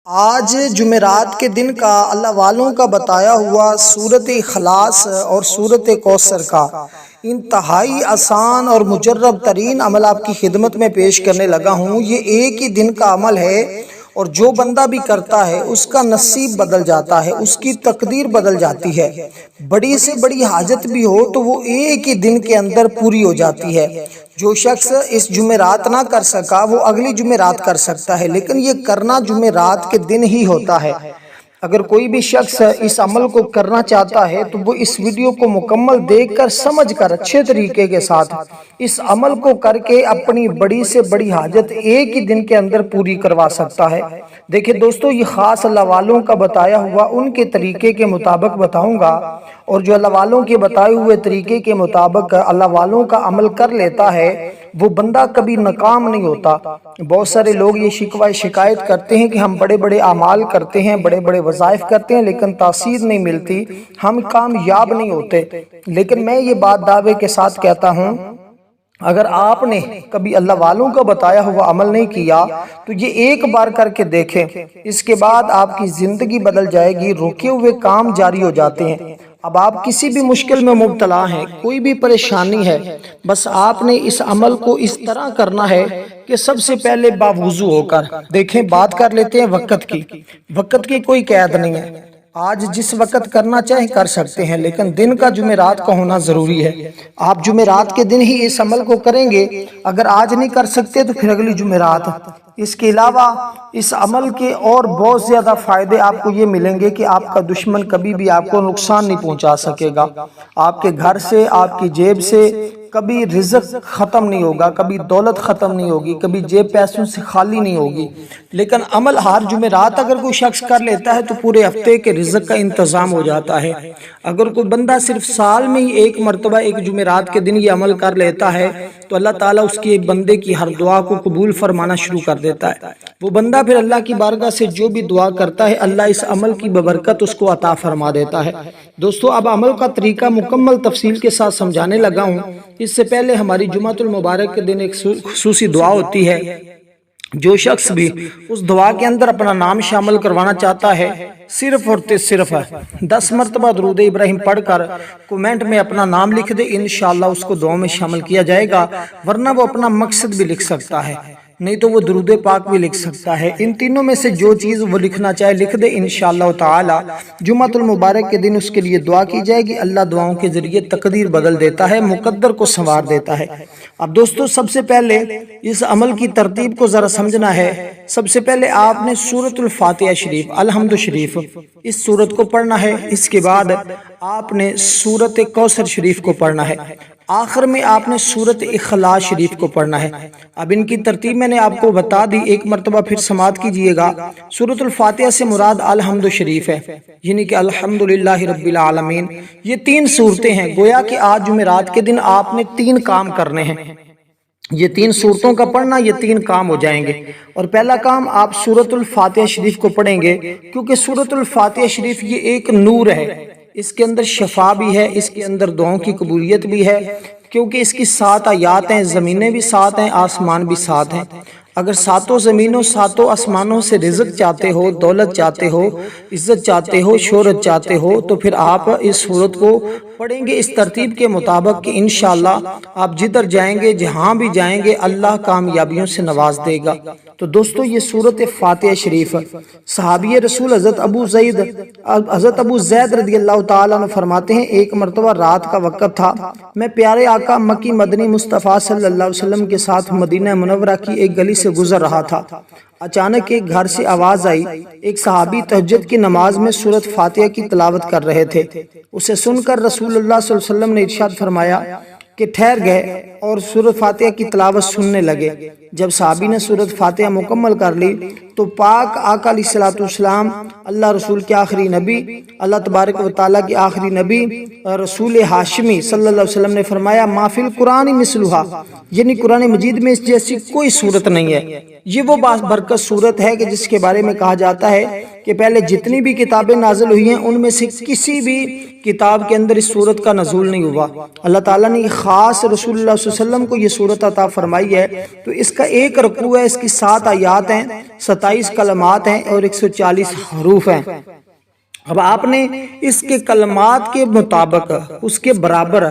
آج جمعرات کے دن کا اللہ والوں کا بتایا ہوا سورت اخلاص اور سورت کوثر کا انتہائی آسان اور مجرب ترین عمل آپ کی خدمت میں پیش کرنے لگا ہوں۔ یہ ایک ہی دن کا عمل ہے اور جو بندہ بھی کرتا ہے اس کا نصیب بدل جاتا ہے، اس کی تقدیر بدل جاتی ہے۔ بڑی سے بڑی حاجت بھی ہو تو وہ ایک ہی دن کے اندر پوری ہو جاتی ہے۔ جو شخص اس جمعرات نہ کر سکا وہ اگلی جمعرات کر سکتا ہے، لیکن یہ کرنا جمعرات کے دن ہی ہوتا ہے۔ اگر کوئی بھی شخص اس عمل کو کرنا چاہتا ہے تو وہ اس ویڈیو کو مکمل دیکھ کر سمجھ کر اچھے طریقے کے ساتھ اس عمل کو کر کے اپنی بڑی سے بڑی حاجت ایک ہی دن کے اندر پوری کروا سکتا ہے۔ دیکھیں دوستو، یہ خاص اللہ والوں کا بتایا ہوا ان کے طریقے کے مطابق بتاؤں گا، اور جو اللہ والوں کے بتائے ہوئے طریقے کے مطابق اللہ والوں کا عمل کر لیتا ہے وہ بندہ کبھی ناکام نہیں ہوتا۔ بہت سارے لوگ یہ شکایت کرتے ہیں کہ ہم بڑے بڑے اعمال کرتے ہیں، بڑے بڑے وظائف کرتے ہیں، لیکن تاثیر نہیں ملتی، ہم کامیاب نہیں ہوتے۔ لیکن میں یہ بات دعوے کے ساتھ کہتا ہوں، اگر آپ نے کبھی اللہ والوں کا بتایا ہوا عمل نہیں کیا تو یہ ایک بار کر کے دیکھیں، اس کے بعد آپ کی زندگی بدل جائے گی، رکے ہوئے کام جاری ہو جاتے ہیں۔ اب آپ کسی بھی مشکل میں مبتلا ہیں، کوئی بھی پریشانی ہے، بس آپ نے اس عمل کو اس طرح کرنا ہے کہ سب سے پہلے باوضو ہو کر دیکھیں، بات کر لیتے ہیں وقت کی کوئی قید نہیں ہے۔ آج جس وقت کرنا چاہیں کر سکتے ہیں، لیکن دن کا جمعرات کا ہونا ضروری ہے۔ آپ جمعرات کے دن ہی اس عمل کو کریں گے، اگر آج نہیں کر سکتے تو پھر اگلی جمعرات۔ اس کے علاوہ اس عمل کے اور بہت زیادہ فائدے آپ کو یہ ملیں گے کہ آپ کا دشمن کبھی بھی آپ کو نقصان نہیں پہنچا سکے گا۔ آپ کے گھر سے، آپ کی جیب سے کبھی رزق ختم نہیں ہوگا، کبھی دولت ختم نہیں ہوگی، کبھی جیب پیسوں سے خالی نہیں ہوگی۔ لیکن عمل ہر جمعرات اگر کوئی شخص کر لیتا ہے تو پورے ہفتے کے رزق کا انتظام ہو جاتا ہے۔ اگر کوئی بندہ صرف سال میں ہی ایک مرتبہ ایک جمعرات کے دن یہ عمل کر لیتا ہے تو اللہ تعالیٰ اس کے بندے کی ہر دعا کو قبول فرمانا شروع کر دیتا ہے۔ وہ بندہ پھر اللہ کی بارگاہ سے جو بھی دعا کرتا ہے اللہ اس عمل کی ببرکت اس کو عطا فرما دیتا ہے۔ دوستو، اب عمل کا طریقہ مکمل تفصیل کے ساتھ سمجھانے لگا ہوں۔ اس سے پہلے ہماری جمعۃ المبارک کے دن ایک خصوصی دعا ہوتی ہے۔ جو شخص بھی اس دعا کے اندر اپنا نام شامل کروانا چاہتا ہے، صرف اور صرف 10 مرتبہ درود ابراہیم پڑھ کر کومنٹ میں اپنا نام لکھ دے، انشاءاللہ اس کو دعا میں شامل کیا جائے گا۔ ورنہ وہ اپنا مقصد بھی لکھ سکتا ہے، نہیں تو وہ درود پاک بھی لکھ سکتا ہے۔ ان تینوں میں سے جو چیز وہ لکھنا چاہے لکھ دے، انشاءاللہ تعالی جمعۃ المبارک کے دن اس کے لیے دعا کی جائے گی۔ اللہ دعاؤں کے ذریعے تقدیر بدل دیتا ہے، مقدر کو سنوار دیتا ہے۔ اب دوستو، سب سے پہلے اس عمل کی ترتیب کو ذرا سمجھنا ہے۔ سب سے پہلے آپ نے سورۃ الفاتحہ شریف، الحمد شریف، اس سورت کو پڑھنا ہے۔ اس کے بعد آپ نے سورت کوثر شریف کو پڑھنا ہے۔ آخر میں آپ نے سورت اخلاص شریف کو پڑھنا ہے۔ اب ان کی ترتیب میں نے آپ کو بتا دی، ایک مرتبہ پھر سماعت کیجئے گا۔ سورت الفاتحہ سے مراد الحمد شریف ہے، یعنی کہ الحمدللہ رب العالمین۔ یہ 3 سورتیں ہیں، گویا کہ آج جمعرات کے دن آپ نے 3 کام کرنے ہیں۔ یہ 3 سورتوں کا پڑھنا، یہ 3 کام ہو جائیں گے۔ اور پہلا کام، آپ سورت الفاتحہ شریف کو پڑھیں گے، کیونکہ سورت الفاتحہ شریف یہ ایک نور ہے، اس کے اندر شفا بھی ہے، اس کے اندر دعاؤں کی قبولیت بھی ہے، کیونکہ اس کی 7 آیات ہیں، زمینیں بھی 7 ہیں، آسمان بھی 7 ہیں۔ اگر 7 زمینوں 7 آسمانوں سے رزق چاہتے ہو، دولت چاہتے ہو، عزت چاہتے ہو، شہرت چاہتے ہو، تو پھر آپ اس سورت کو پڑھیں گے اس ترتیب کے مطابق کہ انشاءاللہ آپ جدھر جائیں گے، جہاں بھی جائیں گے، اللہ کامیابیوں سے نواز دے گا۔ تو دوستو، یہ سورت فاتحہ شریف صحابی رسول حضرت ابو زید رضی اللہ تعالیٰ عنہ فرماتے ہیں، ایک مرتبہ رات کا وقت تھا، میں پیارے آقا مکی مدنی مصطفیٰ صلی اللہ علیہ وسلم کے ساتھ مدینہ منورہ کی ایک گلی سے گزر رہا تھا۔ اچانک ایک گھر سے آواز آئی، ایک صحابی تہجد کی نماز میں سورت فاتحہ کی تلاوت کر رہے تھے۔ اسے سن کر رسول اللہ صلی اللہ علیہ وسلم نے ارشاد فرمایا کہ ٹھہر گئے اور سورت فاتحہ کی تلاوت سننے لگے۔ جب صحابی نے سورت فاتحہ مکمل کر لی تو پاک آقا علیہ الصلوۃ والسلام، اللہ رسول کے آخری نبی، اللہ تبارک و تعالیٰ کے آخری نبی رسول ہاشمی صلی اللہ علیہ وسلم نے فرمایا، ما فی القرآن مثلھا، یعنی قرآن مجید میں اس جیسی کوئی صورت نہیں ہے۔ یہ وہ برکت صورت ہے کہ جس کے بارے میں کہا جاتا ہے کہ کہ پہلے جتنی بھی کتابیں نازل ہوئی ہیں ان میں سے کسی بھی کتاب کے اندر اس صورت کا نزول نہیں ہوا۔ اللہ تعالیٰ نے خاص رسول اللہ صلی اللہ علیہ وسلم کو یہ صورت عطا فرمائی ہے۔ تو اس کا ایک رکوع ہے، اس کی 7 آیات ہیں، 27 کلمات ہیں اور 140 حروف ہیں۔ اب آپ نے اس کے کلمات کے مطابق اس کے برابر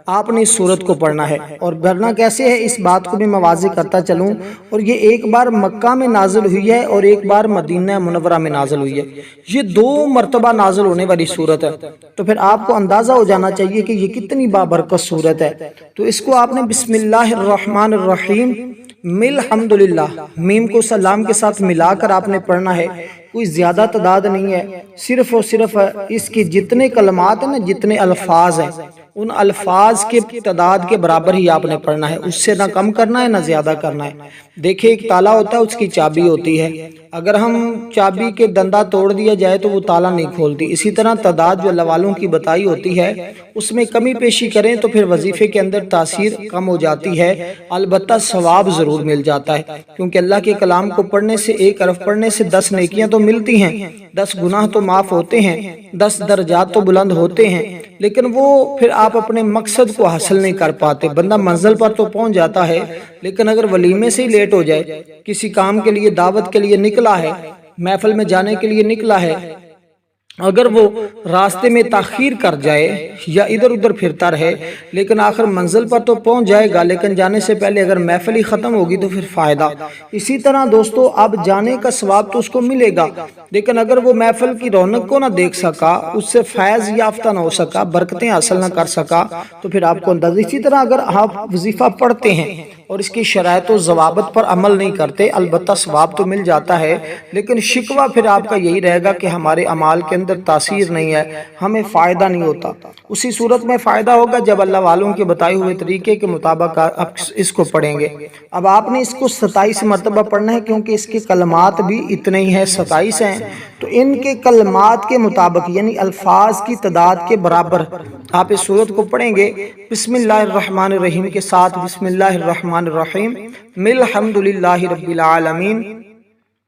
آپ نے اس صورت کو پڑھنا ہے، اور پڑھنا کیسے ہے اس بات کو بھی میں واضح کرتا چلوں۔ اور یہ ایک بار مکہ میں نازل ہوئی ہے اور ایک بار مدینہ منورہ میں نازل ہوئی ہے، یہ 2 مرتبہ نازل ہونے والی صورت ہے۔ تو پھر آپ کو اندازہ ہو جانا چاہیے کہ یہ کتنی بابرکت صورت ہے۔ تو اس کو آپ نے بسم اللہ الرحمن الرحیم مل حمدللہ، میم کو سلام کے ساتھ ملا کر آپ نے پڑھنا ہے۔ کوئی زیادہ تعداد نہیں ہے، صرف اور صرف اس کی جتنے کلمات ہیں نا، جتنے الفاظ ہیں، ان الفاظ کے تعداد کے برابر ہی آپ نے پڑھنا ہے، اس سے نہ کم کرنا ہے نہ زیادہ کرنا ہے۔ دیکھیں ایک تالا ہوتا ہے، اس کی چابی ہوتی ہے، اگر ہم چابی کے دندہ توڑ دیا جائے تو وہ تالا نہیں کھولتی۔ اسی طرح تعداد جو اللہ والوں کی بتائی ہوتی ہے اس میں کمی پیشی کریں تو پھر وظیفے کے اندر تاثیر کم ہو جاتی ہے، البتہ ثواب ضرور مل جاتا ہے، کیونکہ اللہ کے کلام کو پڑھنے سے، ایک حرف پڑھنے سے 10 نیکیاں تو ملتی ہیں، 10 گناہ تو معاف ہوتے ہیں، 10 درجات تو بلند ہوتے ہیں، لیکن وہ پھر آپ اپنے مقصد کو حاصل نہیں کر پاتے۔ بندہ منزل پر تو پہنچ جاتا ہے، لیکن اگر ولیمے سے ہی لیٹ ہو جائے، کسی کام کے لیے، دعوت کے لیے نکلا ہے، محفل میں جانے کے لیے نکلا ہے، اگر وہ راستے میں تاخیر کر جائے یا ادھر ادھر پھرتا رہے، لیکن آخر منزل پر تو پہنچ جائے گا، لیکن جانے سے پہلے اگر محفل ہی ختم ہوگی تو پھر فائدہ۔ اسی طرح دوستو اب جانے کا ثواب تو اس کو ملے گا، لیکن اگر وہ محفل کی رونق کو نہ دیکھ سکا، اس سے فیض یافتہ نہ ہو سکا، برکتیں حاصل نہ کر سکا، تو پھر آپ کو انداز۔ اسی طرح اگر آپ وظیفہ پڑھتے ہیں اور اس کی شرائط و ضوابط پر عمل نہیں کرتے، البتہ ثواب تو مل جاتا ہے، لیکن شکوہ پھر آپ کا یہی رہے گا کہ ہمارے اعمال کے اندر تاثیر نہیں ہے، ہمیں فائدہ نہیں ہوتا۔ اسی صورت میں فائدہ ہوگا جب اللہ والوں کے بتائے ہوئے طریقے کے مطابق آپ اس کو پڑھیں گے۔ اب آپ نے اس کو 27 مرتبہ پڑھنا ہے، کیونکہ اس کے کلمات بھی اتنے ہی ہیں، 27 ہیں، تو ان کے کلمات کے مطابق یعنی الفاظ کی تعداد کے برابر آپ اس صورت کو پڑھیں گے۔ بسم اللہ الرحمن الرحیم کے ساتھ بسم اللہ الرحمن الرحیم مل حمدللہ رب العالمین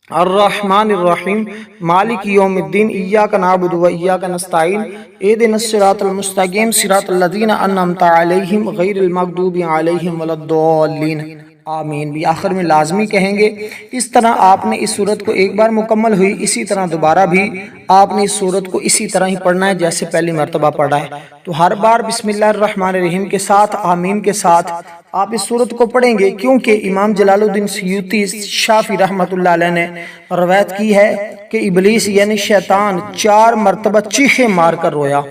الرحمن الرحیم مالک یوم الدین ایاک نعبد و ایاک نستعین اہدنا الصراط المستقیم صراط الذین انعمت علیہم غیر المغضوب علیہم ولا الضالین آمین بھی آخر میں لازمی کہیں گے۔ اس طرح آپ نے اس صورت کو ایک بار مکمل ہوئی، اسی طرح دوبارہ بھی آپ نے اس صورت کو اسی طرح ہی پڑھنا ہے جیسے پہلی مرتبہ پڑھا ہے۔ تو ہر بار بسم اللہ الرحمن الرحیم کے ساتھ، آمین کے ساتھ آپ اس صورت کو پڑھیں گے، کیونکہ امام جلال الدین سیوطی شافعی رحمۃ اللہ علیہ نے روایت کی ہے کہ ابلیس یعنی شیطان 4 مرتبہ چیخیں مار کر رویا۔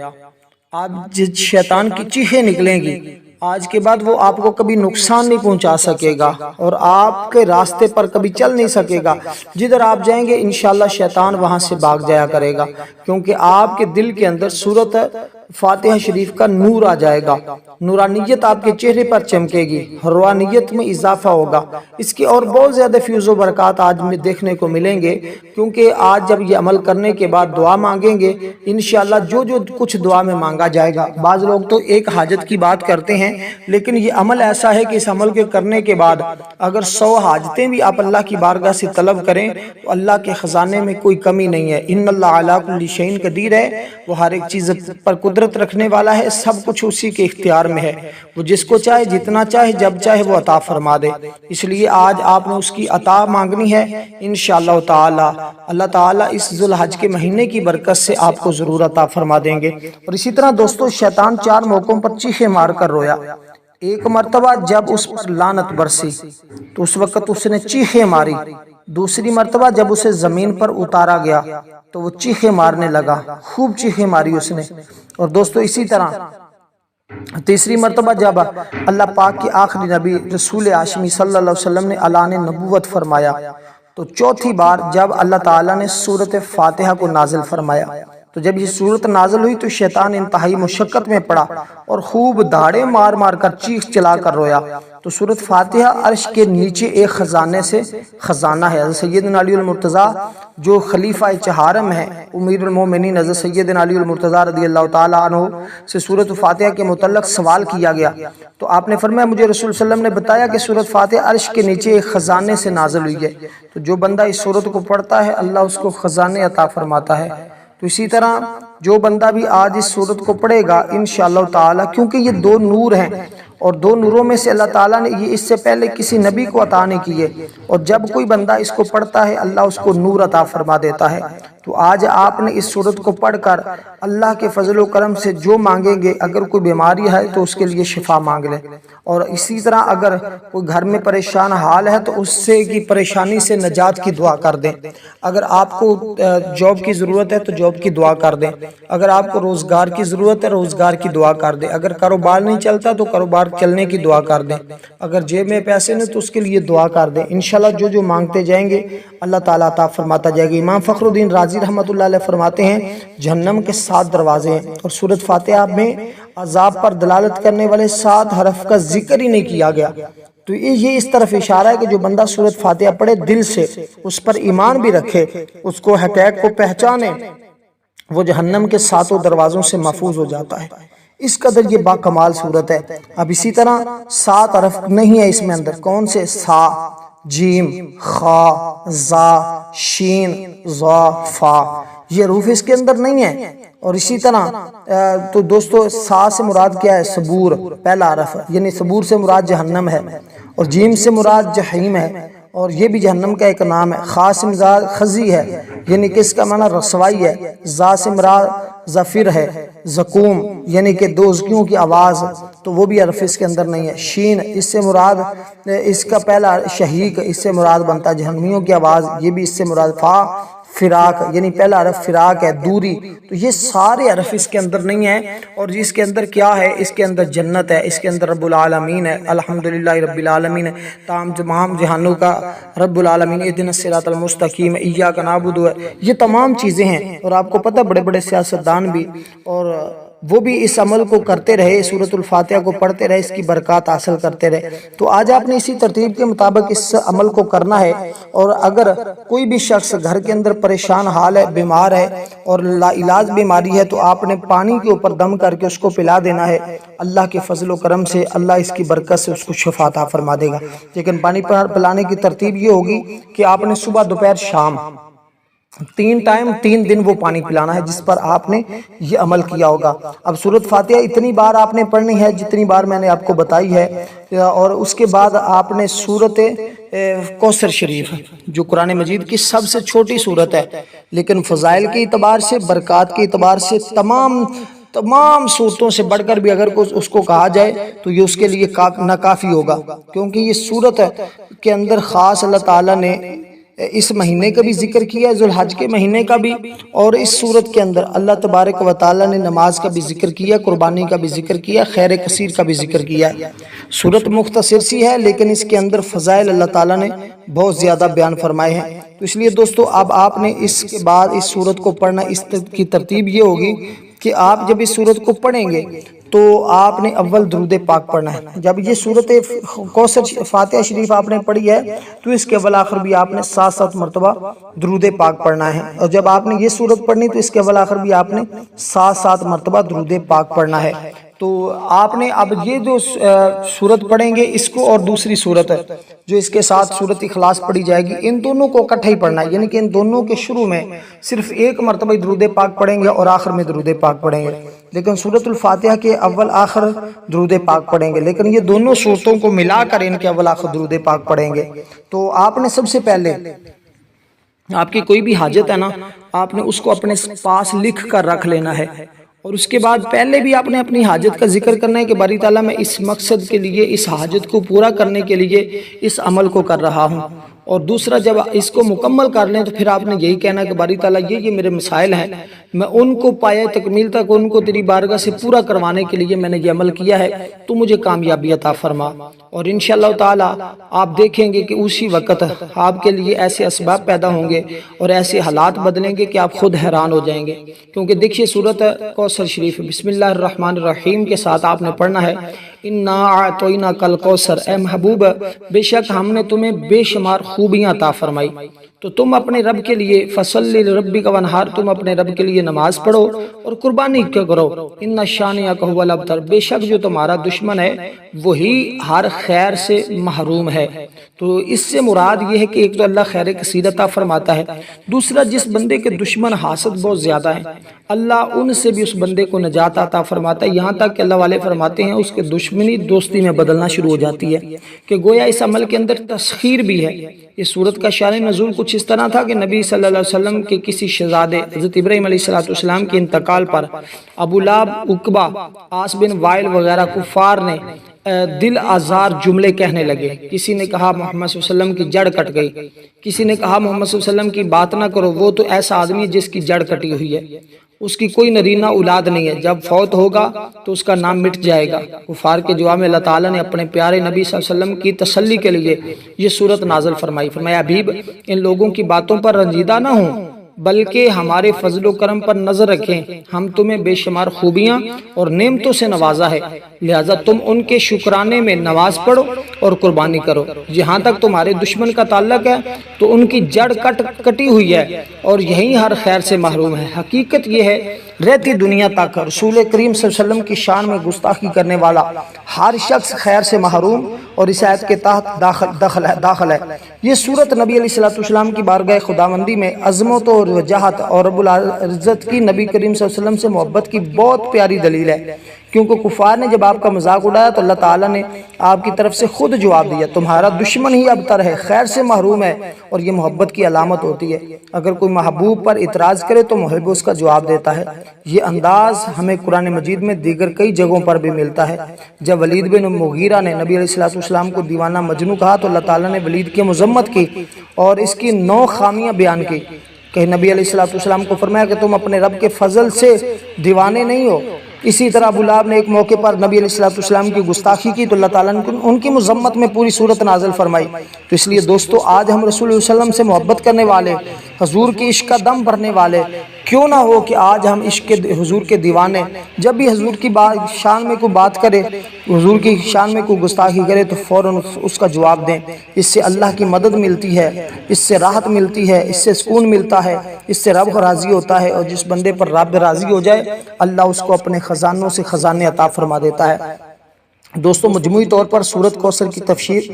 آپ شیطان کی چیخیں نکلیں گی، آج کے بعد وہ آپ کو کبھی نقصان نہیں پہنچا سکے گا اور آپ کے راستے پر کبھی چل نہیں سکے گا۔ جدھر آپ جائیں گے انشاءاللہ شیطان وہاں سے بھاگ جایا کرے گا، کیونکہ آپ کے دل کے اندر سورت فاتحہ شریف کا نور آ جائے گا، نورانیت آپ کے چہرے پر چمکے گی، روحانیت میں اضافہ ہوگا۔ اس کی اور بہت زیادہ فیوز و برکات آج میں دیکھنے کو ملیں گے، کیونکہ آج جب یہ عمل کرنے کے بعد دعا مانگیں گے انشاءاللہ جو کچھ دعا میں مانگا جائے گا۔ بعض لوگ تو ایک حاجت کی بات کرتے ہیں، لیکن یہ عمل ایسا ہے کہ اس عمل کے کرنے کے بعد اگر 100 حاجتیں بھی آپ اللہ کی بارگاہ سے طلب کریں تو اللہ کے خزانے میں کوئی کمی نہیں ہے۔ ان اللہ علی کل شیء قدیر ہے، وہ ہر ایک چیز پر قدرت رکھنے والا ہے، سب کچھ اسی کے اختیار میں ہے، وہ جس کو چاہے جتنا چاہے جب چاہے وہ عطا فرما دے۔ اس لیے آج آپ نے اس کی عطا مانگنی ہے انشاءاللہ تعالی۔ اللہ تعالی اس ذوالحج کے مہینے کی برکت سے آپ کو ضرور عطا فرما دیں گے۔ اور اسی طرح دوستو شیطان 4 موقعوں پر چیخیں مار کر رویا۔ ایک مرتبہ جب اس پر لعنت برسی تو اس وقت اس نے چیخیں ماری، دوسری مرتبہ جب اسے زمین پر اتارا گیا تو وہ چیخیں مارنے لگا، خوب چیخیں ماری اس نے۔ اور دوستو اسی طرح تیسری مرتبہ جب اللہ پاک کی آخری نبی رسول ہاشمی صلی اللہ علیہ وسلم نے اعلان نبوت فرمایا، تو چوتھی بار جب اللہ تعالیٰ نے سورۃ فاتحہ کو نازل فرمایا تو جب یہ صورت نازل ہوئی تو شیطان انتہائی مشقت میں پڑا اور خوب دھاڑے مار مار کر چیخ چلا کر رویا۔ تو سورۃ فاتحہ عرش کے نیچے ایک خزانہ ہے۔ حضرت سیدنا علی المرتضیٰ جو خلیفہ چہارم ہے، امیر المومنین حضرت سیدنا علی المرتضیٰ رضی اللہ تعالیٰ عنہ سے سورۃ فاتحہ کے متعلق سوال کیا گیا، تو آپ نے فرمایا مجھے رسول صلی اللہ علیہ وسلم نے بتایا کہ سورۃ فاتحہ عرش کے نیچے ایک خزانے سے نازل ہوئی ہے، تو جو بندہ اس سورت کو پڑھتا ہے اللہ اس کو خزانے عطا فرماتا ہے۔ تو اسی طرح جو بندہ بھی آج اس سورت کو پڑھے گا انشاءاللہ تعالی، کیونکہ یہ دو نور ہیں اور دو نوروں میں سے اللہ تعالیٰ نے یہ اس سے پہلے کسی نبی کو عطا نہیں کیے، اور جب کوئی بندہ اس کو پڑھتا ہے اللہ اس کو نور عطا فرما دیتا ہے۔ تو آج آپ نے اس سورت کو پڑھ کر اللہ کے فضل و کرم سے جو مانگیں گے، اگر کوئی بیماری ہے تو اس کے لیے شفا مانگ لیں، اور اسی طرح اگر کوئی گھر میں پریشان حال ہے تو اس سے کی پریشانی سے نجات کی دعا کر دیں، اگر آپ کو جاب کی ضرورت ہے تو جاب کی دعا کر دیں، اگر آپ کو روزگار کی ضرورت ہے روزگار کی دعا کر دیں، اگر کاروبار نہیں چلتا تو کاروبار چلنے کی دعا کر دیں، اگر جیب میں پیسے نہیں تو اس کے لیے دعا کر دیں، انشاءاللہ جو جو مانگتے جائیں گے اللہ تعالیٰ عطا فرماتا جائے گا۔ امام فخر الدین رازی رحمۃ اللہ علیہ فرماتے ہیں جہنم کے 7 دروازے ہیں، اور سورۃ فاتحہ میں عذاب پر دلالت کرنے والے 7 حرف کا ذکر ہی نہیں کیا گیا۔ تو یہ اس طرف اشارہ ہے کہ جو بندہ سورۃ فاتحہ پڑھے دل سے، اس پر ایمان بھی رکھے، اس کو حقائق کو پہچانے، وہ جہنم کے 7 دروازوں سے محفوظ ہو جاتا ہے۔ اس قدر یہ با کمال صورت ہے۔ اب اسی طرح 7 حرف نہیں ہے اس میں اندر، کون سے؟ سا، جیم، خا، زا، شین، ضا، فا، یہ حروف اس کے اندر نہیں ہے۔ اور اسی طرح تو دوستو سا سے مراد کیا ہے؟ صبور، پہلا حرف، یعنی صبور سے مراد جہنم ہے، اور جیم سے مراد جہنم ہے، اور یہ بھی جہنم کا ایک نام ہے۔ خا سے مراد خزی ہے، یعنی کہ اس کا معنی رسوائی ہے۔ زا سے مراد زفر ہے، زقوم یعنی کہ دوزکیوں کی آواز، تو وہ بھی حرف اس کے اندر نہیں ہے۔ شین اس سے مراد اس کا پہلا شہیق، اس سے مراد بنتا جہنمیوں کی آواز، یہ بھی اس سے مراد۔ فا فراق یعنی پہلا حرف فراق ہے، دوری، تو یہ سارے حرف اس کے اندر نہیں ہیں۔ اور اس کے اندر کیا ہے؟ اس کے اندر جنت ہے، اس کے اندر رب العالمین ہے، الحمدللہ رب العالمین ہے، تمام جہانوں کا رب العالمین، اہدنا الصراط المستقیم، ایاک نعبد، یہ تمام چیزیں ہیں۔ اور آپ کو پتہ بڑے بڑے سیاستدان بھی اور وہ بھی اس عمل کو کرتے رہے، سورۃ الفاتحہ کو پڑھتے رہے، اس کی برکات حاصل کرتے رہے۔ تو آج آپ نے اسی ترتیب کے مطابق اس عمل کو کرنا ہے، اور اگر کوئی بھی شخص گھر کے اندر پریشان حال ہے، بیمار ہے اور لا علاج بیماری ہے، تو آپ نے پانی کے اوپر دم کر کے اس کو پلا دینا ہے، اللہ کے فضل و کرم سے اللہ اس کی برکت سے اس کو شفا عطا فرما دے گا۔ لیکن پانی پلانے کی ترتیب یہ ہوگی کہ آپ نے صبح، دوپہر، شام 3 ٹائم 3 دن وہ پانی پلانا ہے، جس پر آپ نے یہ عمل کیا ہوگا۔ اب سورۃ فاتحہ اتنی بار آپ نے پڑھنی ہے جتنی بار میں نے آپ کو بتائی ہے، اور اس کے بعد آپ نے سورۃ کوثر شریف جو قرآن مجید کی سب سے چھوٹی سورت ہے، لیکن فضائل کے اعتبار سے، برکات کے اعتبار سے تمام صورتوں سے بڑھ کر بھی اگر اس کو کہا جائے تو یہ اس کے لیے ناکافی ہوگا، کیونکہ یہ سورت کے اندر خاص اللہ تعالیٰ نے اس مہینے کا بھی ذکر کیا ہے، ذوالحج کے مہینے کا بھی، اور اس صورت کے اندر اللہ تبارک و تعالیٰ نے نماز کا بھی ذکر کیا، قربانی کا بھی ذکر کیا، خیر کثیر کا بھی ذکر کیا ہے۔ صورت مختصر سی ہے لیکن اس کے اندر فضائل اللہ تعالیٰ نے بہت زیادہ بیان فرمائے ہیں۔ تو اس لیے دوستو اب آپ نے اس کے بعد اس صورت کو پڑھنا، اس کی ترتیب یہ ہوگی کہ آپ جب اس صورت کو پڑھیں گے تو آپ نے اول درود پاک پڑھنا ہے۔ جب یہ سورۃ کوثر فاتحہ شریف آپ نے پڑھی ہے تو اس کے اول آخر بھی آپ نے 7 مرتبہ درود پاک پڑھنا ہے، اور جب آپ نے یہ سورت پڑھنی تو اس کے اول آخر بھی آپ نے 7 مرتبہ درود پاک پڑھنا ہے۔ تو آپ نے اب یہ جو سورت پڑھیں گے اس کو، اور دوسری سورت جو اس کے ساتھ سورۃ اخلاص پڑھی جائے گی، ان دونوں کو اکٹھا ہی پڑھنا ہے، یعنی کہ ان دونوں کے شروع میں صرف 1 مرتبہ درود پاک پڑھیں گے اور آخر میں درود پاک پڑھیں گے، لیکن سورۃ الفاتحہ کے اول آخر درود پاک پڑھیں گے، لیکن یہ دونوں صورتوں کو ملا کر ان کے اول آخر درود پاک پڑھیں گے۔ تو آپ نے سب سے پہلے آپ کی کوئی بھی حاجت ہے نا، آپ نے اس کو اپنے پاس لکھ کر رکھ لینا ہے، اور اس کے بعد پہلے بھی آپ نے اپنی حاجت کا ذکر کرنا ہے کہ باری تعالیٰ میں اس مقصد کے لیے، اس حاجت کو پورا کرنے کے لیے اس عمل کو کر رہا ہوں، اور دوسرا جب اس کو مکمل کر لیں تو پھر آپ نے یہی کہنا کہ باری تعالیٰ یہ میرے مسائل ہیں، میں ان کو پایا تکمیل تک ان کو تیری بارگاہ سے پورا کروانے کے لیے میں نے یہ عمل کیا ہے، تو مجھے کامیابی عطا فرما۔ اور انشاءاللہ تعالیٰ آپ دیکھیں گے کہ اسی وقت آپ کے لیے ایسے اسباب پیدا ہوں گے اور ایسے حالات بدلیں گے کہ آپ خود حیران ہو جائیں گے۔ کیونکہ دیکھیے سورۃ کوثر شریف بسم اللہ الرحمن الرحیم کے ساتھ آپ نے پڑھنا ہے، اِنَّا أَعْطَيْنَاكَ الْكَوْثَرَ، اے محبوب بے شک ہم نے تمہیں بے شمار خوبیاں عطا فرمائی، تو تم اپنے رب کے لیے فَصَلِّ لِرَبِّكَ وَانْحَرْ، تم اپنے رب کے لیے نماز پڑھو اور قربانی کرو، إِنَّ شَانِئَكَ هُوَ الْأَبْتَرُ، بے شک جو تمہارا دشمن ہے وہی ہر خیر سے محروم ہے۔ تو اس سے مراد یہ ہے کہ ایک تو اللہ خیر کثیر عطا فرماتا ہے، دوسرا جس بندے کے دشمن حاسد بہت زیادہ ہیں اللہ ان سے بھی اس بندے کو نجات عطا فرماتا ہے، یہاں تک کہ اللہ والے فرماتے ہیں اس کے دشمنی دوستی میں بدلنا شروع ہو جاتی ہے، کہ گویا اس عمل کے اندر تسخیر بھی ہے۔ اس صورت کا شان نزول کچھ اس طرح تھا کہ نبی صلی اللہ علیہ وسلم کے کسی شہزادے حضرت ابراہیم علیہ السلام کے انتقال پر ابو لہب، عقبہ، عاص بن وائل وغیرہ کفار نے دل آزار جملے کہنے لگے۔ کسی نے کہا محمد صلی اللہ علیہ وسلم کی جڑ کٹ گئی، کسی نے کہا محمد صلی اللہ علیہ وسلم کی بات نہ کرو، وہ تو ایسا آدمی ہے جس کی جڑ کٹی ہوئی ہے، اس کی کوئی نرینہ اولاد نہیں ہے، جب فوت ہوگا تو اس کا نام مٹ جائے گا۔ کفار کے جواب میں اللہ تعالیٰ نے اپنے پیارے نبی صلی اللہ علیہ وسلم کی تسلی کے لیے یہ صورت نازل فرمائی، فرمایا حبیب ان لوگوں کی باتوں پر رنجیدہ نہ ہوں، بلکہ ہمارے فضل و کرم پر نظر رکھیں، ہم تمہیں بے شمار خوبیاں اور نعمتوں سے نوازا ہے، لہٰذا تم ان کے شکرانے میں نماز پڑھو اور قربانی کرو۔ جہاں تک تمہارے دشمن کا تعلق ہے تو ان کی جڑ کٹی ہوئی ہے اور یہی ہر خیر سے محروم ہے۔ حقیقت یہ ہے رہتی دنیا تک رسول کریم صلی اللہ علیہ وسلم کی شان میں گستاخی کرنے والا ہر شخص خیر سے محروم اور اس آیت کے تحت داخل ہے۔ یہ صورت نبی علیہ السلام کی بارگاہ خداوندی میں عظمت اور وجاہت اور رب العزت کی نبی کریم صلی اللہ علیہ وسلم سے محبت کی بہت پیاری دلیل ہے، کیونکہ کفار نے جب آپ کا مذاق اڑایا تو اللہ تعالیٰ نے آپ کی طرف سے خود جواب دیا، تمہارا دشمن ہی ابتر ہے، خیر سے محروم ہے، اور یہ محبت کی علامت ہوتی ہے۔ اگر کوئی محبوب پر اعتراض کرے تو محب اس کا جواب دیتا ہے۔ یہ انداز ہمیں قرآن مجید میں دیگر کئی جگہوں پر بھی ملتا ہے۔ جب ولید بن مغیرہ نے نبی علیہ السلام کو دیوانہ مجنون کہا تو اللہ تعالیٰ نے ولید کی مذمت کی اور اس کی 9 خامیاں بیان کی، کہ نبی علیہ السلام کو فرمایا کہ تم اپنے رب کے فضل سے دیوانے نہیں ہو۔ اسی طرح ابو لہب نے ایک موقع پر نبی علیہ السلام کی گستاخی کی تو اللہ تعالیٰ نے ان کی مذمت میں پوری صورت نازل فرمائی۔ تو اس لیے دوستو آج ہم رسول اللہ علیہ وسلم سے محبت کرنے والے، حضور کی عشق کا دم بھرنے والے کیوں نہ ہو کہ آج ہم عشق حضور کے دیوانے، جب بھی حضور کی شان میں کوئی بات کرے، حضور کی شان میں کوئی گستاخی کرے تو فوراً اس کا جواب دیں۔ اس سے اللہ کی مدد ملتی ہے، اس سے راحت ملتی ہے، اس سے سکون ملتا ہے، اس سے رب راضی ہوتا ہے، اور جس بندے پر رب راضی ہو جائے اللہ اس کو اپنے خزانوں سے خزانے عطا فرما دیتا ہے۔ دوستو مجموعی طور پر سورۃ کوثر کی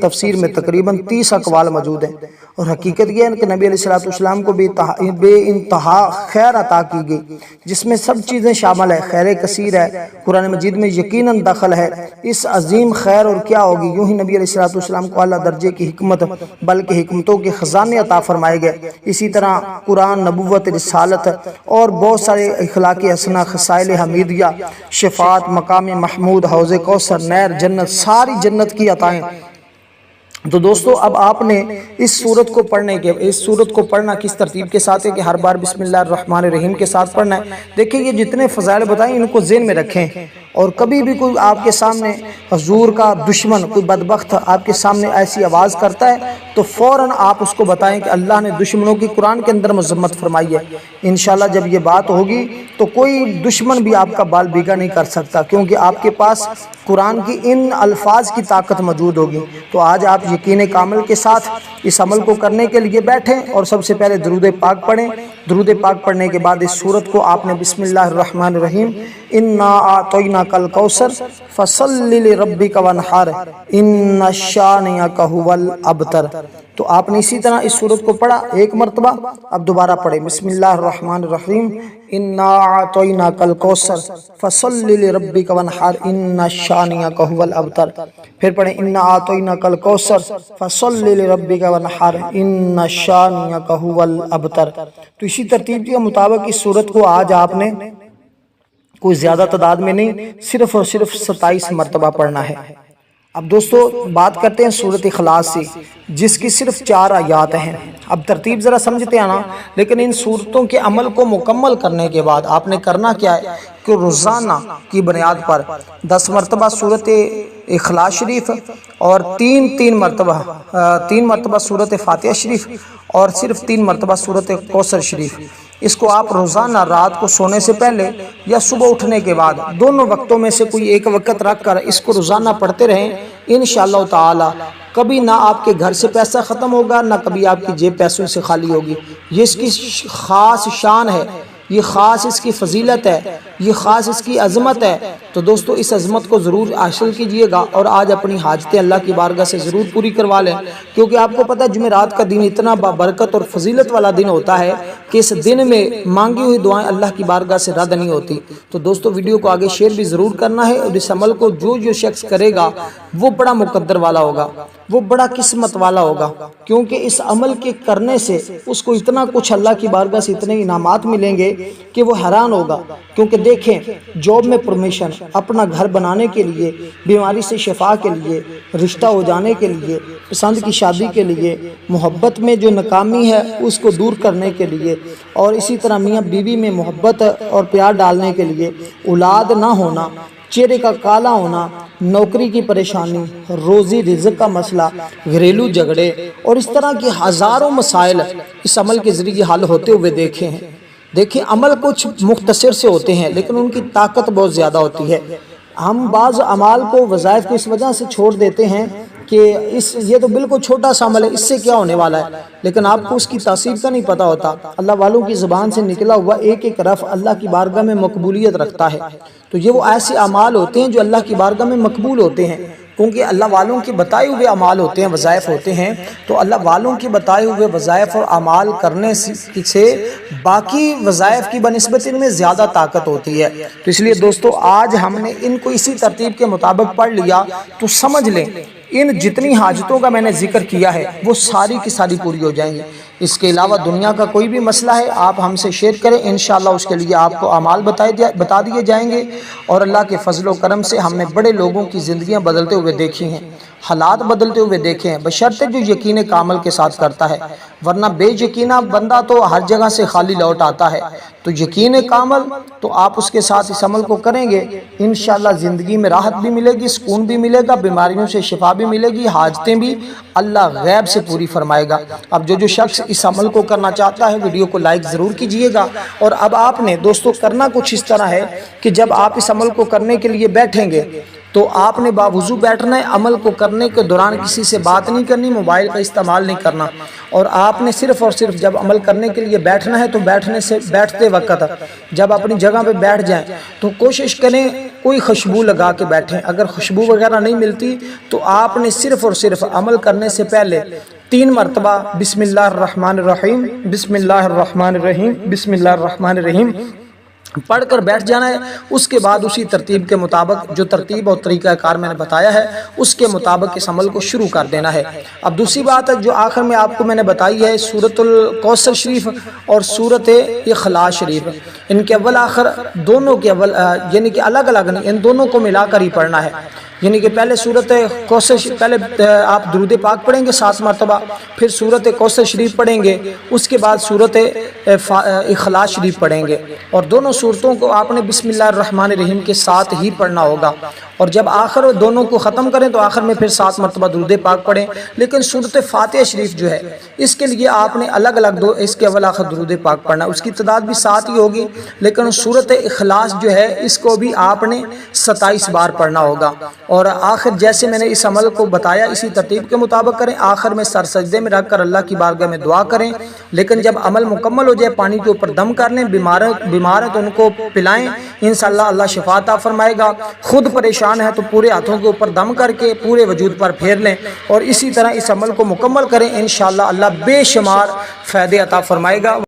تفسیر میں تقریباً 30 اقوال موجود ہیں، اور حقیقت یہ ہے کہ نبی علیہ السلام کو بے انتہا خیر عطا کی گئی، جس میں سب چیزیں شامل ہیں، خیر کثیر ہے، قرآن مجید میں یقیناً دخل ہے۔ اس عظیم خیر اور کیا ہوگی، یوں ہی نبی علیہ السلام کو اعلیٰ درجے کی حکمت بلکہ حکمتوں کے خزانے عطا فرمائے گئے۔ اسی طرح قرآن، نبوت، رسالت اور بہت سارے اخلاق حسنہ، خصائل حمیدیہ، شفاعت، مقام محمود، حوض کوثر، نہر، جنت، ساری جنت کی عطائیں۔ تو دوستو اب آپ نے اس سورت کو پڑھنا کس ترتیب کے ساتھ ہے کہ ہر بار بسم اللہ الرحمن الرحیم کے ساتھ پڑھنا ہے۔ دیکھیں یہ جتنے فضائل بتائیں ان کو ذہن میں رکھیں، اور کبھی بھی کوئی آپ کے سامنے حضور کا دشمن، کوئی بدبخت آپ کے سامنے ایسی آواز کرتا ہے تو فوراً آپ اس کو بتائیں کہ اللہ نے دشمنوں کی قرآن کے اندر مذمت فرمائی ہے۔ انشاءاللہ جب یہ بات ہوگی تو کوئی دشمن بھی آپ کا بال بیگا نہیں کر سکتا، کیونکہ آپ کے پاس قرآن کی ان الفاظ کی طاقت موجود ہوگی۔ تو آج آپ یقین کامل کے ساتھ اس عمل کو کرنے کے لیے بیٹھیں اور سب سے پہلے درود پاک پڑھیں۔ درود پاک پڑھنے کے بعد اس سورت کو آپ نے بسم اللہ الرحمن الرحیم انا اعطیناک الکوثر فصلی لربک وانحر ان شانئک ھو الابتر، تو آپ نے اسی طرح اس سورت کو پڑھا ایک مرتبہ، اب دوبارہ پڑھیں بسم اللہ الرحمن الرحیم انا اعطیناک الکوثر فصلی لربک وانحر ان شانئک ھو الابتر، پھر پڑھیں انا اعطیناک الکوثر فصلی لربک وانحر ان شانئک ھو الابتر۔ تو اسی ترتیب کے مطابق اس سورت کو آج آپ نے کوئی زیادہ تعداد میں نہیں، صرف اور صرف 27 مرتبہ پڑھنا ہے۔ اب دوستو بات کرتے ہیں سورۃ اخلاص سے، جس کی صرف 4 آیات ہیں۔ اب ترتیب ذرا سمجھتے ہیں نا، لیکن ان صورتوں کے عمل کو مکمل کرنے کے بعد آپ نے کرنا کیا ہے کہ روزانہ کی بنیاد پر 10 مرتبہ سورۃ اخلاص شریف اور 3 مرتبہ سورۃ فاتحہ شریف اور صرف 3 مرتبہ سورۃ کوثر شریف، اس کو آپ روزانہ رات کو سونے سے پہلے یا صبح اٹھنے کے بعد دونوں وقتوں میں سے کوئی ایک وقت رکھ کر اس کو روزانہ پڑھتے رہیں، انشاءاللہ تعالی کبھی نہ آپ کے گھر سے پیسہ ختم ہوگا، نہ کبھی آپ کی جیب پیسوں سے خالی ہوگی۔ یہ اس کی خاص شان ہے، یہ خاص اس کی فضیلت ہے، یہ خاص اس کی عظمت ہے۔ تو دوستو اس عظمت کو ضرور حاصل کیجئے گا اور آج اپنی حاجتیں اللہ کی بارگاہ سے ضرور پوری کروا لیں، کیونکہ آپ کو پتہ ہے جمعرات کا دن اتنا بابرکت اور فضیلت والا دن ہوتا ہے کہ اس دن میں مانگی ہوئی دعائیں اللہ کی بارگاہ سے رد نہیں ہوتی۔ تو دوستو ویڈیو کو آگے شیئر بھی ضرور کرنا ہے، اور اس عمل کو جو شخص کرے گا وہ بڑا مقدر والا ہوگا، وہ بڑا قسمت والا ہوگا، کیونکہ اس عمل کے کرنے سے اس کو اتنا کچھ اللہ کی بارگاہ سے اتنے انعامات ملیں گے کہ وہ حیران ہوگا۔ کیونکہ دیکھیں، جاب میں پرومیشن، اپنا گھر بنانے کے لیے، بیماری سے شفا کے لیے، رشتہ ہو جانے کے لیے، پسند کی شادی کے لیے، محبت میں جو ناکامی ہے اس کو دور کرنے کے لیے، اور اسی طرح میاں بیوی میں محبت اور پیار ڈالنے کے لیے، اولاد نہ ہونا، چہرے کا کالا ہونا، نوکری کی پریشانی، روزی رزق کا مسئلہ، گھریلو جھگڑے اور اس طرح کی ہزاروں مسائل اس عمل کے ذریعے حل ہوتے ہوئے دیکھے ہیں۔ دیکھیں عمل کچھ مختصر سے ہوتے ہیں لیکن ان کی طاقت بہت زیادہ ہوتی ہے۔ ہم بعض اعمال کو وظائف کی اس وجہ سے چھوڑ دیتے ہیں کہ یہ تو بالکل چھوٹا سا عمل ہے، اس سے کیا ہونے والا ہے، لیکن آپ کو اس کی تاثیر کا نہیں پتہ ہوتا۔ اللہ والوں کی زبان سے نکلا ہوا ایک رف اللہ کی بارگاہ میں مقبولیت رکھتا ہے۔ تو یہ وہ ایسے اعمال ہوتے ہیں جو اللہ کی بارگاہ میں مقبول ہوتے ہیں، کیونکہ اللہ والوں کے بتائے ہوئے اعمال ہوتے ہیں، وظائف ہوتے ہیں۔ تو اللہ والوں کے بتائے ہوئے وظائف اور اعمال کرنے سے باقی وظائف کی بنسبت ان میں زیادہ طاقت ہوتی ہے۔ تو اس لیے دوستو آج ہم نے ان کو اسی ترتیب کے مطابق پڑھ لیا تو سمجھ لیں ان جتنی حاجتوں کا میں نے ذکر کیا ہے وہ ساری کی ساری پوری ہو جائیں گی۔ اس کے علاوہ دنیا کا کوئی بھی مسئلہ ہے آپ ہم سے شیئر کریں، انشاءاللہ اس کے لیے آپ کو اعمال بتا دیے جائیں گے، اور اللہ کے فضل و کرم سے ہم نے بڑے لوگوں کی زندگیاں بدلتے ہوئے دیکھی ہیں، حالات بدلتے ہوئے دیکھے ہیں، بشرطے جو یقین کامل کے ساتھ کرتا ہے، ورنہ بے یقینہ بندہ تو ہر جگہ سے خالی لوٹ آتا ہے۔ تو یقین کامل، تو آپ اس کے ساتھ اس عمل کو کریں گے، انشاءاللہ زندگی میں راحت بھی ملے گی، سکون بھی ملے گا، بیماریوں سے شفا بھی ملے گی، حاجتیں بھی اللہ غیب سے پوری فرمائے گا۔ اب جو شخص اس عمل کو کرنا چاہتا ہے ویڈیو کو لائک ضرور کیجئے گا۔ اور اب آپ نے دوستو کرنا کچھ اس طرح ہے کہ جب آپ اس عمل کو کرنے کے لیے بیٹھیں گے تو آپ نے باوضو بیٹھنا ہے، عمل کو کرنے کے دوران کسی سے بات نہیں کرنی، موبائل کا استعمال نہیں کرنا، اور آپ نے صرف اور صرف جب عمل کرنے کے لیے بیٹھنا ہے تو بیٹھتے وقت جب اپنی جگہ پہ بیٹھ جائیں تو کوشش کریں کوئی خوشبو لگا کے بیٹھیں۔ اگر خوشبو وغیرہ نہیں ملتی تو آپ نے صرف اور صرف عمل کرنے سے پہلے 3 مرتبہ بسم اللہ الرحمن الرحیم، بسم اللہ الرحمن الرحیم، بسم اللہ الرحمن الرحیم پڑھ کر بیٹھ جانا ہے۔ اس کے بعد اسی ترتیب کے مطابق جو ترتیب اور طریقہ کار میں نے بتایا ہے اس کے مطابق اس عمل کو شروع کر دینا ہے۔ اب دوسری بات ہے جو آخر میں آپ کو میں نے بتائی ہے، سورۃ الکوثر شریف اور سورۃ اخلاص شریف، ان کے اول آخر دونوں کے اول یعنی کہ الگ الگ نہیں، ان دونوں کو ملا کر ہی پڑھنا ہے۔ یعنی کہ پہلے سورۃ کوثر پہلے آپ درود پاک پڑھیں گے 7 مرتبہ، پھر سورۃ کوثر شریف پڑھیں گے، اس کے بعد سورۃ اخلاص شریف پڑھیں گے، اور دونوں صورتوں کو آپ نے بسم اللہ الرحمن الرحیم کے ساتھ ہی پڑھنا ہوگا۔ اور جب آخر دونوں کو ختم کریں تو آخر میں پھر 7 مرتبہ درود پاک پڑھیں۔ لیکن سورۃ فاتحہ شریف جو ہے اس کے لیے آپ نے الگ الگ اس کے اول آخر درود پاک پڑھنا، اس کی تعداد بھی 7 ہی ہوگی، لیکن سورۃ اخلاص جو ہے اس کو بھی آپ نے 27 بار پڑھنا ہوگا۔ اور آخر جیسے میں نے اس عمل کو بتایا اسی ترتیب کے مطابق کریں، آخر میں سر سجدے میں رکھ کر اللہ کی بارگاہ میں دعا کریں، لیکن جب عمل مکمل ہو جائے پانی کے اوپر دم کر لیں، بیمار ہے تو ان کو پلائیں، انشاءاللہ اللہ شفا عطا فرمائے گا۔ خود پریشان ہے تو پورے ہاتھوں کے اوپر دم کر کے پورے وجود پر پھیر لیں، اور اسی طرح اس عمل کو مکمل کریں، انشاءاللہ اللہ بے شمار فائدے عطا فرمائے گا۔